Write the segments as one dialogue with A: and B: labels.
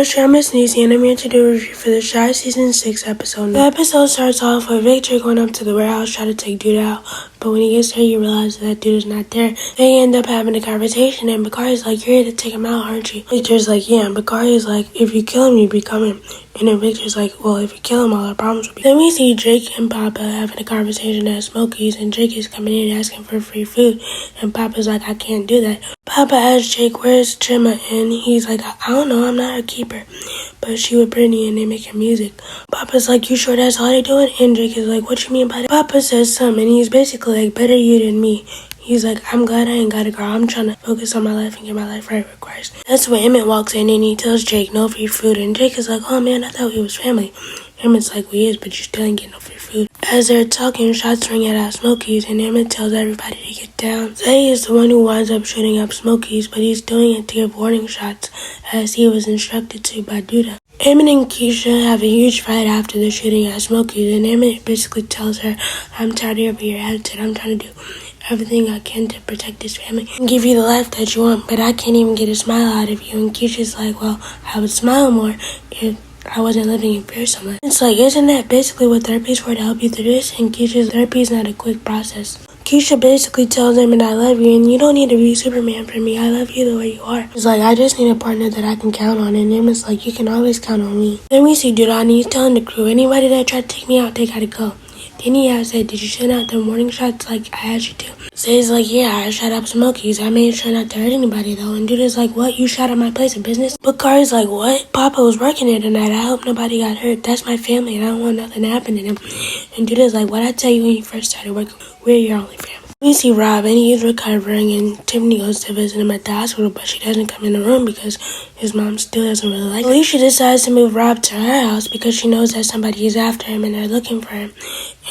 A: Guys, I'm Missniecytv, and I'm here to do a review for the Shy Season 6 episode. The episode starts off with Victor going up to the warehouse trying to take Dude out, but when he gets there, you realize that Dude is not there. They end up having a conversation, and Bakari's like, "You're here to take him out, aren't you?" Victor's like, "Yeah," and Bakari's like, "If you kill him, you become him." And then Victor's like, "Well, if you kill him, all our problems will be." Then we see Jake and Papa having a conversation at Smokey's, and Jake is coming in asking for free food, and Papa's like, "I can't do that." Papa asks Jake, "Where's Gemma?" And he's like, "I don't know, I'm not her keeper." But she with Brittany and they making music. Papa's like, "You sure that's all they doing?" And Jake is like, "What you mean by that?" Papa says something, and he's basically like, "Better you than me." He's like, "I'm glad I ain't got a girl. I'm trying to focus on my life and get my life right with Christ." That's when Emmett walks in and he tells Jake no free food. And Jake is like, "Oh man, I thought we was family." Emmett's like, "We is, but you still ain't getting no free food." As they're talking, shots ring out Smokey's, and Emmett tells everybody to get down. Zay is the one who winds up shooting up Smokey's, but he's doing it to give warning shots, as he was instructed to by Duda. Emmett and Keisha have a huge fight after the shooting at Smokey's, and Emmett basically tells her, "I'm tired of your attitude. I'm trying to do everything I can to protect this family and give you the life that you want, but I can't even get a smile out of you." And Keisha's like, "Well, I would smile more if I wasn't living in fear so much." It's like, isn't that basically what therapy's for, to help you through this? And Keisha's therapy is not a quick process. Keisha basically tells him, "And I love you, and you don't need to be Superman for me. I love you the way you are." It's like, "I just need a partner that I can count on." And Emma's like, "You can always count on me." Then we see Duda, and he's telling the crew, "Anybody that tried to take me out, they gotta go." Then he said, "Did you shoot out the warning shots like I asked you to?" Say's like, "Yeah, I shot up Smokey's. I made sure not to hurt anybody though." And Duda's like, "What? You shot at my place of business?" But Kari's like, "What? Papa was working there tonight. I hope nobody got hurt. That's my family and I don't want nothing to happen to them." And Duda's like, "What'd I tell you when you first started working? We're your only family." We see Rob, and he's recovering, and Tiffany goes to visit him at the hospital, but she doesn't come in the room because his mom still doesn't really like him. Alicia decides to move Rob to her house because she knows that somebody is after him and they're looking for him,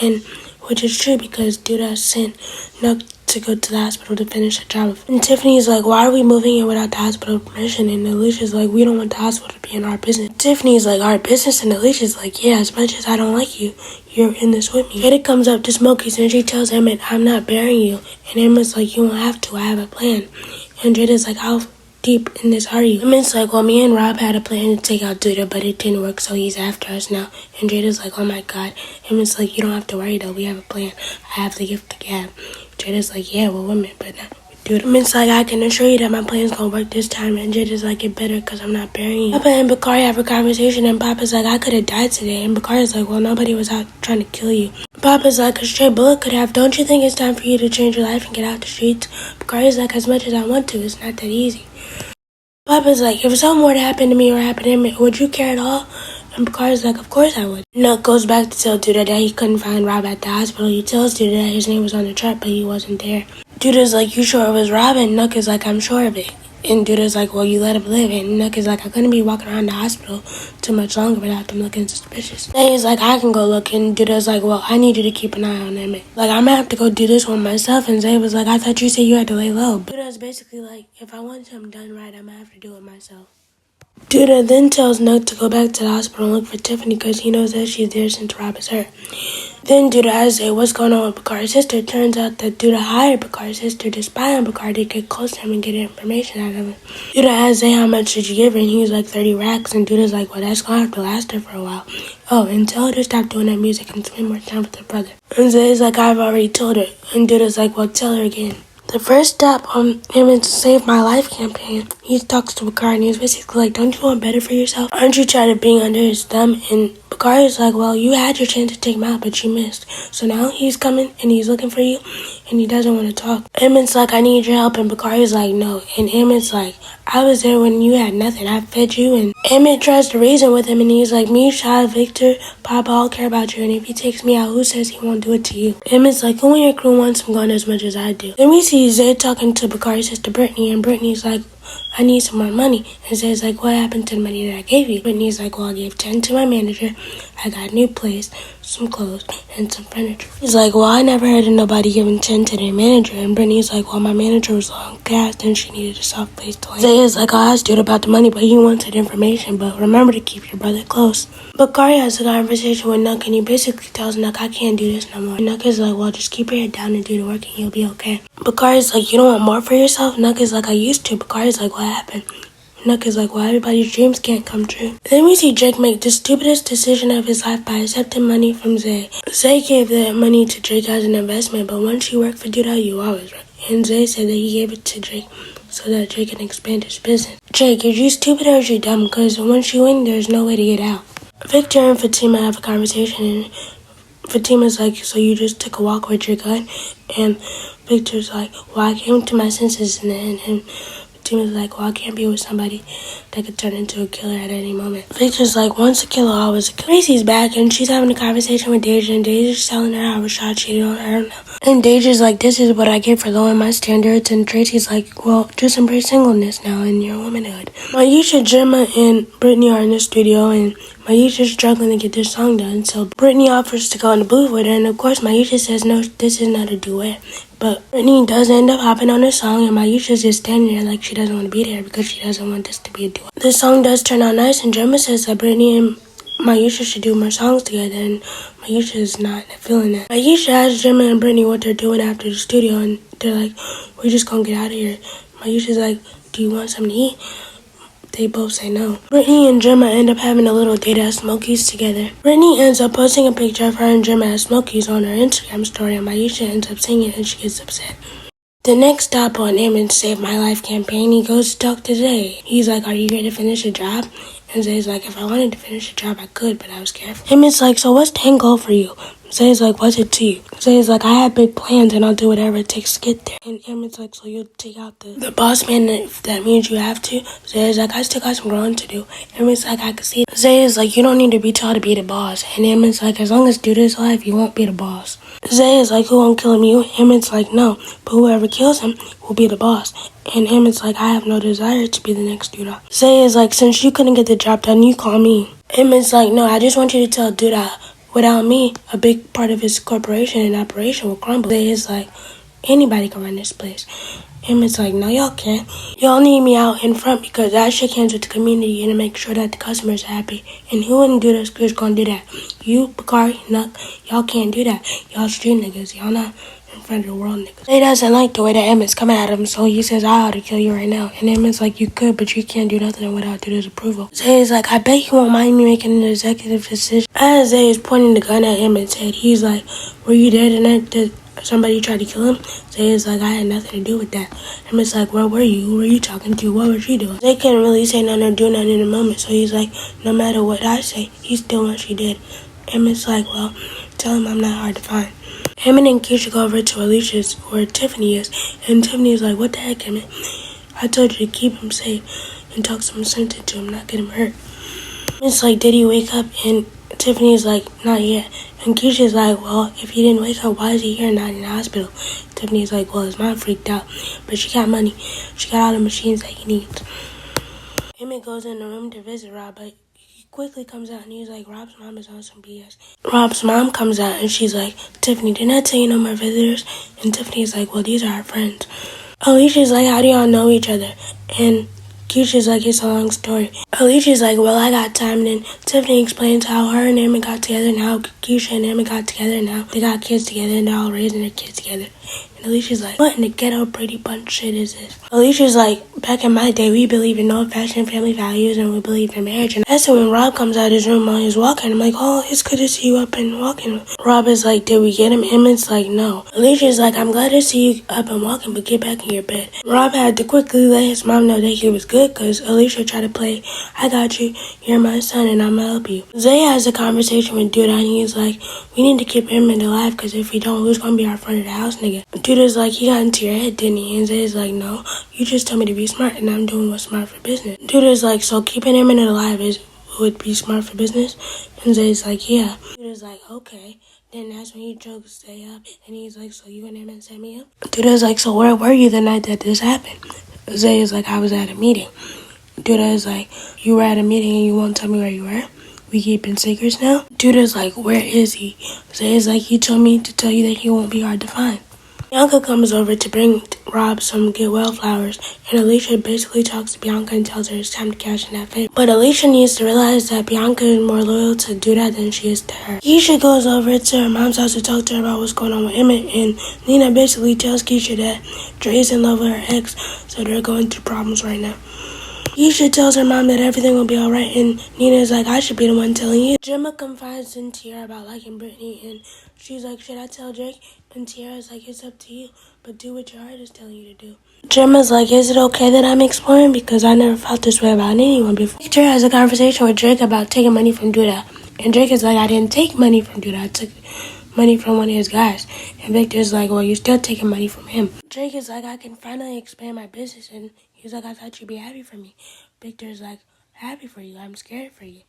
A: and which is true because Duda sent Nook to go to the hospital to finish the job. And Tiffany's like, "Why are we moving in without the hospital permission?" And Alicia's like, "We don't want the hospital to be in our business." Tiffany's like, "Our business?" And Alicia's like, "Yeah, as much as I don't like you, you're in this with me." Jada comes up to Smokey's and she tells Emmett, "I'm not burying you." And Emmett's like, "You won't have to, I have a plan." And Jada's like, "How deep in this are you?" Emmett's like, "Well, me and Rob had a plan to take out Duda, but it didn't work, so he's after us now." And Jada's like, "Oh my god." Emmett's like, "You don't have to worry though, we have a plan. I have the gift of gab." Jada's like, "Yeah, well, women, but not with Duda." Emmett's like, "I can assure you that my plan's gonna work this time." And Jada's like, "It better, cause I'm not burying you." Papa and Bakari have a conversation, and Papa's like, "I could have died today." And Bakari's like, "Well, nobody was out trying to kill you." Papa's like, "A stray bullet could have. Don't you think it's time for you to change your life and get out the streets?" Bakari's like, "As much as I want to, it's not that easy." Papa's like, "If something were to happen to me or happen to him, would you care at all?" And Bakari's like, "Of course I would." Nook goes back to tell Duda that he couldn't find Rob at the hospital. He tells Duda that his name was on the chart, but he wasn't there. Duda's like, "You sure it was Rob?" And Nook is like, "I'm sure of it." And Duda's like, "Well, you let him live." And Nook is like, "I couldn't be walking around the hospital too much longer without them looking suspicious." Then he's like, "I can go look." And Duda's like, "Well, I need you to keep an eye on him. Like, I'm gonna have to go do this one myself." And Zay was like, "I thought you said you had to lay low." But Duda's basically like, "If I want him done right, I'm gonna have to do it myself." Duda then tells Nook to go back to the hospital and look for Tiffany because he knows that she's there since Rob is hurt. Then Duda asks Zay what's going on with Bakari's sister. It turns out that Duda hired Bakari's sister to spy on Bakari to get close to him and get information out of him. Duda asks Zay how much did you give her, and he's like 30 racks, and Duda's like, "Well, that's gonna have to last her for a while. Oh, and tell her to stop doing that music and spend more time with her brother." And Zay's like, "I've already told her." And Duda's like, "Well, tell her again." The first step on Emmett's Save My Life campaign, he talks to Bakari and he's basically like, "Don't you want better for yourself? Aren't you trying to being under his thumb?" And Bakari's like, "Well, you had your chance to take him out, but you missed. So now he's coming and he's looking for you and he doesn't want to talk." Emmett's like, "I need your help." And Bakari's like, "No." And Emmett's like, "I was there when you had nothing. I fed you." And Emmett tries to reason with him and he's like, "Me, Shy, Victor, Papa all care about you. And if he takes me out, who says he won't do it to you?" Emmett's like, "Who in your crew wants him gone as much as I do?" Then we see Zay talking to Bakari's sister Brittany, and Brittany's like, "I need some more money." And Zay's like, "What happened to the money that I gave you?" Brittany's like, "Well, I gave 10 to my manager. I got a new place, some clothes, and some furniture." He's like, "Well, I never heard of nobody giving 10 to their manager." And Brittany's like, "Well, my manager was long cast and she needed a soft place to land." Zay is like, "I asked dude about the money, but he wanted information, but remember to keep your brother close." Bakari has a conversation with Nook and he basically tells Nook, "I can't do this no more." And Nook is like, "Well, just keep your head down and do the work and you'll be okay." Bakari's like, "You don't want more for yourself?" Nook is like, "I used to." Bakari's like, "What happened?" Nook is like, well, everybody's dreams can't come true. Then we see Drake make the stupidest decision of his life by accepting money from Zay. Zay gave that money to Drake as an investment, but once you work for Duda, you always work. And Zay said that he gave it to Drake so that Drake can expand his business. Drake, is you stupid or is you dumb? Because once you win, there's no way to get out. Victor and Fatima have a conversation, and Fatima's like, so you just took a walk with your gun? And Victor's like, well, I came to my senses in the end. And Fatima's like, well, I can't be with somebody that could turn into a killer at any moment. Victor's like, once a killer, always a killer. Tracy's back, and she's having a conversation with Deja, and Deja's telling her how Rashad cheated on her. And Deja's like, this is what I get for lowering my standards. And Tracy's like, well, just embrace singleness now and your womanhood. Maisha, Gemma, and Brittany are in the studio, and Maisha's struggling to get this song done. So Brittany offers to go in the booth with her, and of course Maisha says, no, this is not a duet. But Brittany does end up hopping on the song, and Maisha's just standing there like she doesn't want to be there because she doesn't want this to be a duet. The song does turn out nice, and Gemma says that Brittany and Maisha should do more songs together, and Maisha is not feeling that. Maisha asks Gemma and Brittany what they're doing after the studio, and they're like, we're just gonna get out of here. Maisha's like, do you want something to eat? They both say no. Brittany and Gemma end up having a little date at Smokey's together. Brittany ends up posting a picture of her and Gemma at Smokey's on her Instagram story, and Maisha ends up seeing it and she gets upset. The next stop on Emmett's Save My Life campaign, he goes to talk to Zay. He's like, are you here to finish a job? And Zay's like, if I wanted to finish a job, I could, but I was careful. Emmett's like, so what's the end goal for you? Zay's like, what's it to you? Zay's like, I have big plans and I'll do whatever it takes to get there. And Emmett's like, so you'll take out the boss man if that means you have to? Zay's like, I still got some growing to do. Emmett's like, I can see it. Zay's like, you don't need to be taught to be the boss. And Emmett's like, as long as Duda's alive, you won't be the boss. Zay is like, who won't kill him? You? Emmett's like, no, but whoever kills him will be the boss. And Emmett's like, I have no desire to be the next Duda. Zay is like, since you couldn't get the job done, you call me. Emmett's like, no, I just want you to tell Duda, without me, a big part of his corporation and operation will crumble. Zay is like, anybody can run this place. Emmett's like, no, y'all can't. Y'all need me out in front because I shake hands with the community and to make sure that the customers are happy. And who wouldn't do this? Who's gonna do that? You, Bakari, Nuck, y'all can't do that. Y'all street niggas. Y'all not in front of the world niggas. Zay doesn't like the way that Emmett's coming at him, so he says, I ought to kill you right now. And Emmett's like, you could, but you can't do nothing without Duda's approval. Zay is like, I bet you won't mind me making an executive decision. As Zay is pointing the gun at Emmett's head, he's like, were you there tonight that somebody tried to kill him? Zay is like, I had nothing to do with that. Emmett's like, where were you? Who were you talking to? What was she doing? Zay couldn't really say nothing or do nothing in the moment, so he's like, no matter what I say, he still wants she did. Emmett's like, well, tell him I'm not hard to find. Emmett and Keisha go over to Alicia's, where Tiffany is, and Tiffany's like, what the heck, Emmett? I told you to keep him safe and talk some sense into him, not get him hurt. Emmett's like, did he wake up? And Tiffany's like, not yet. And Keisha's like, well, if he didn't wake up, why is he here not in the hospital? Tiffany's like, well, his mom freaked out, but she got money. She got all the machines that he needs. Emmett goes in the room to visit Rob, but he quickly comes out and he's like, Rob's mom is on some BS. Rob's mom comes out and she's like, Tiffany, didn't I tell you no more visitors? And Tiffany's like, well, these are our friends. Alicia's like, how do y'all know each other? And Keisha's like, it's a long story. Alicia's like, well, I got time. And then Tiffany explains how her and Emmett got together and how Keisha and Emmett got together and how they got kids together and they're all raising their kids together. And Alicia's like, what in the ghetto Brady Bunch shit is this? Alicia's like, back in my day, we believed in old-fashioned family values and we believed in marriage. And that's when Rob comes out of his room while he's walking. I'm like, oh, it's good to see you up and walking. Rob is like, did we get him? Emmett's like, no. Alicia's like, I'm glad to see you up and walking, but get back in your bed. Rob had to quickly let his mom know that he was good because Alicia tried to play, I got you, you're my son, and I'm gonna help you. Zay has a conversation with Duda and he's like, we need to keep Emmett alive because if we don't, who's gonna be our front of the house nigga? Duda's like, he got into your head, didn't he? And Zay's like, no, you just told me to be smart and I'm doing what's smart for business. Duda's like, so keeping Emmett alive would be smart for business? And Zay's like, yeah. Duda's like, okay. Then that's when he jokes Zay up and he's like, so you and Emmett set me up? Duda's like, so where were you the night that this happened? Zay is like, I was at a meeting. Duda is like, you were at a meeting and you won't tell me where you were? We keeping secrets now? Duda's like, where is he? Zay is like, he told me to tell you that he won't be hard to find. Bianca comes over to bring Rob some get well flowers, and Alicia basically talks to Bianca and tells her it's time to cash in that favor. But Alicia needs to realize that Bianca is more loyal to Duda than she is to her. Keisha goes over to her mom's house to talk to her about what's going on with Emmett, and Lena basically tells Keisha that Dre's in love with her ex, so they're going through problems right now. Yisha tells her mom that everything will be alright, and Nina's like, I should be the one telling you. Gemma confides in Tiara about liking Brittany, and she's like, should I tell Drake? And Tiara's like, it's up to you, but do what your heart is telling you to do. Gemma's like, is it okay that I'm exploring? Because I never felt this way about anyone before. Victor has a conversation with Drake about taking money from Duda. And Drake is like, I didn't take money from Duda. I took money from one of his guys. And Victor's like, well, you're still taking money from him. Drake is like, I can finally expand my business. And he's like, I thought you'd be happy for me. Victor's like, happy for you. I'm scared for you.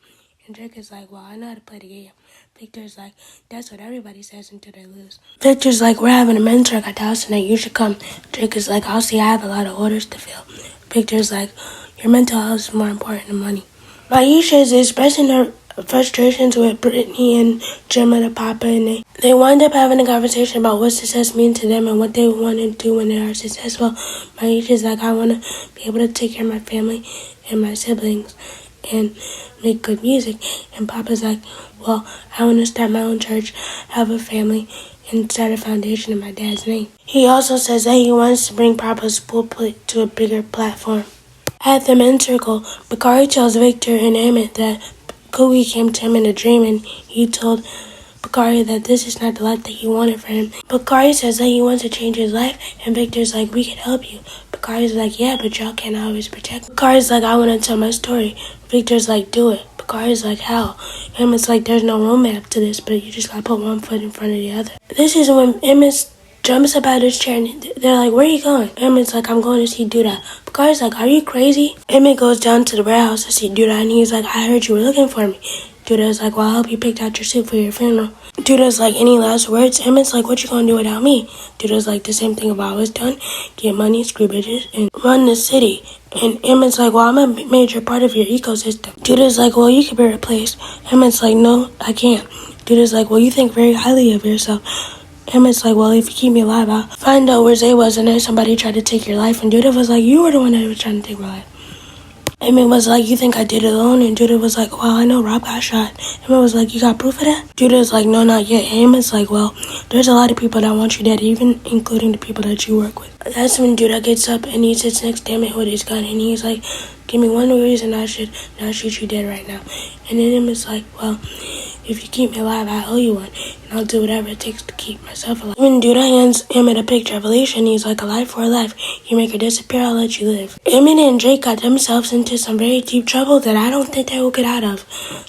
A: And Drake is like, well, I know how to play the game. Victor's like, that's what everybody says until they lose. Victor's like, we're having a men's work at the house tonight. You should come. Drake is like, I'll see. I have a lot of orders to fill. Victor's like, your mental health is more important than money. Aisha is expressing her frustrations with Brittany and Gemma to Papa, and they wind up having a conversation about what success means to them and what they want to do when they are successful. Aisha's like, I want to be able to take care of my family and my siblings and make good music. And Papa's like, well, I want to start my own church, have a family, and start a foundation in my dad's name. He also says that he wants to bring Papa's pulpit to a bigger platform. At the men's circle, Bakari tells Victor and Emmett that Cookie came to him in a dream, and he told Bakari that this is not the life that he wanted for him. Bakari says that he wants to change his life, and Victor's like, we can help you. Bakari's like, yeah, but y'all can't always protect me. Bakari's like, I want to tell my story. Victor's like, do it. Bakari's like, how? Emmett's like, there's no roadmap to this, but you just gotta put one foot in front of the other. This is when Emmett jumps up out of his chair, and they're like, where are you going? Emmett's like, I'm going to see Duda. Bakari's like, are you crazy? Emmett goes down to the warehouse to see Duda, and he's like, I heard you were looking for me. Duda's like, well, I hope you picked out your suit for your funeral. Duda's like, any last words? Emmett's like, what you gonna do without me? Duda's like, the same thing I've always done. Get money, screw bitches, and run the city. And Emmett's like, well, I'm a major part of your ecosystem. Duda's like, well, you can be replaced. Emmett's like, no, I can't. Duda's like, well, you think very highly of yourself. Emmett's like, well, if you keep me alive, I'll find out where Zay was, and then somebody tried to take your life. And Duda was like, you were the one that was trying to take my life. Emmett was like, you think I did it alone? And Duda was like, well, I know Rob got shot. Emmett was like, you got proof of that? Duda's like, no, not yet. Emmett's like, well, there's a lot of people that want you dead, even including the people that you work with. That's when Duda gets up and he sits next to Emmett with his gun, and he's like, give me one reason I should not shoot you dead right now. And then Emmett's like, well, if you keep me alive, I owe you one, and I'll do whatever it takes to keep myself alive. When Duda hands Emmett a picture of Alicia, and he's like, a life for a life. You make her disappear, I'll let you live. Emmett and Drake got themselves into some very deep trouble that I don't think they will get out of.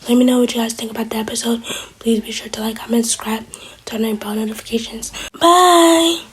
A: Let me know what you guys think about the episode. Please be sure to like, comment, subscribe, turn on bell notifications. Bye!